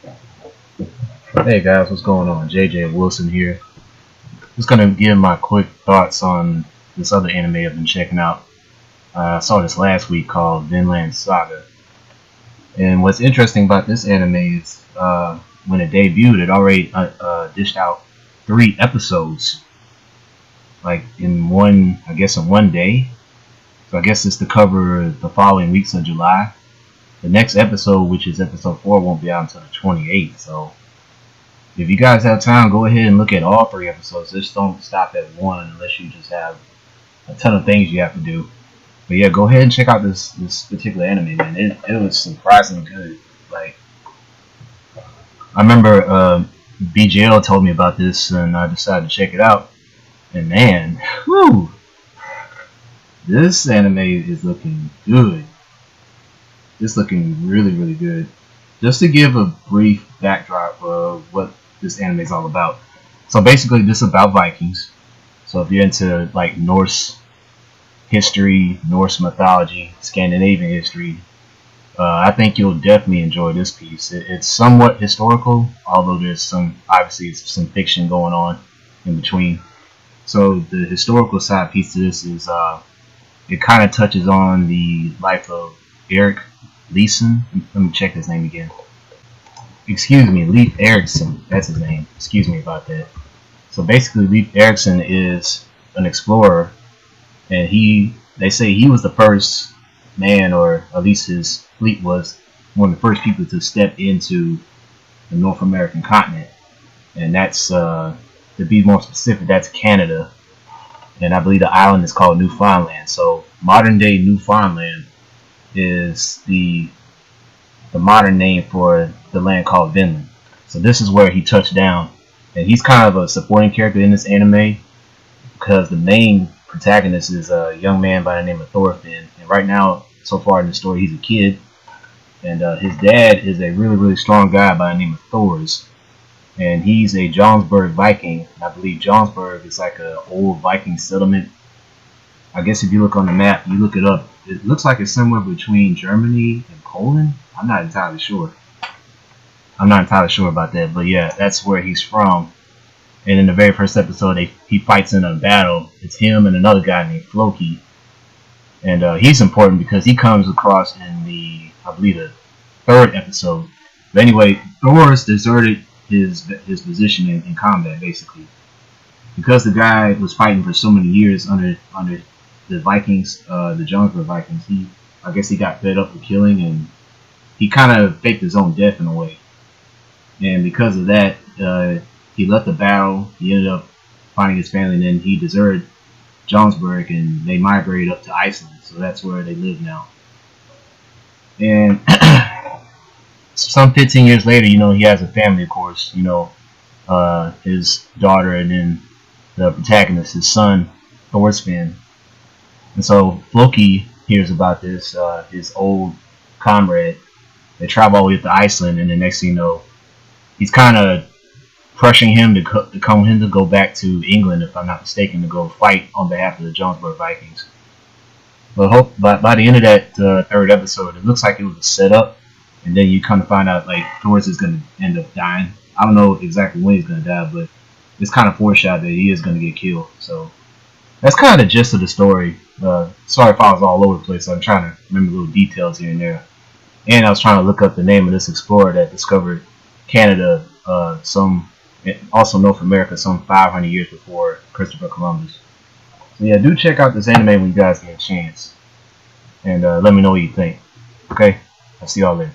Hey guys, what's going on? JJ Wilson here. Just gonna give my quick thoughts on this other anime I've been checking out. I saw this last week called Vinland Saga. And what's interesting about this anime is when it debuted, it already dished out 3 episodes, like in one day. So I guess it's to cover the following weeks of July. The next episode, which is episode 4, won't be out until the 28th. So if you guys have time, go ahead and look at all 3 episodes. Just don't stop at one unless you just have a ton of things you have to do. But yeah, go ahead and check out this particular anime, man. It was surprisingly good. Like, I remember BGL told me about this, and I decided to check it out. And man, whew, this anime is looking good. It's looking really, really good. Just to give a brief backdrop of what this anime is all about. So basically, this is about Vikings. So if you're into like Norse history, Norse mythology, Scandinavian history, I think you'll definitely enjoy this piece. It's somewhat historical, although there's obviously some fiction going on in between. So the historical side piece to this is it kind of touches on the life of Eric Leeson. Let me check his name again. Excuse me, Leif Erikson. That's his name. Excuse me about that. So basically, Leif Erikson is an explorer, and they say he was the first man, or at least his fleet was one of the first people to step into the North American continent, and that's to be more specific, that's Canada, and I believe the island is called Newfoundland. So modern day Newfoundland is the modern name for the land called Vinland. So this is where he touched down, and he's kind of a supporting character in this anime because the main protagonist is a young man by the name of Thorfinn, and right now, so far in the story, he's a kid, and his dad is a really, really strong guy by the name of Thors, and he's a Jomsburg Viking. I believe Jomsburg is like an old Viking settlement. I guess if you look on the map, you look it up, it looks like it's somewhere between Germany and Poland. I'm not entirely sure. About that, but yeah, that's where he's from. And in the very first episode, he fights in a battle. It's him and another guy named Floki, and he's important because he comes across in I believe, the 3rd episode. But anyway, Thor's deserted his position in combat basically because the guy was fighting for so many years under the Vikings, the Jomsburg Vikings. I guess he got fed up with killing, and he kind of faked his own death in a way. And because of that, he left the battle. He ended up finding his family, and then he deserted Jomsburg, and they migrated up to Iceland. So that's where they live now. And some 15 years later, he has a family, of course. His daughter, and then the protagonist, his son, Thorfinn. And so Floki hears about this, his old comrade. They travel all the way up to Iceland, and the next thing you know, he's kind of pressuring him to go back to England, if I'm not mistaken, to go fight on behalf of the Jomsburg Vikings. But by the end of that 3rd episode, it looks like it was a setup, and then you kind of find out like Thor's is going to end up dying. I don't know exactly when he's going to die, but it's kind of foreshadowed that he is going to get killed. So that's kind of the gist of the story. Sorry if I was all over the place. I'm trying to remember little details here and there. And I was trying to look up the name of this explorer that discovered Canada, also North America, some 500 years before Christopher Columbus. So yeah, do check out this anime when you guys get a chance, and let me know what you think. Okay, I'll see y'all later.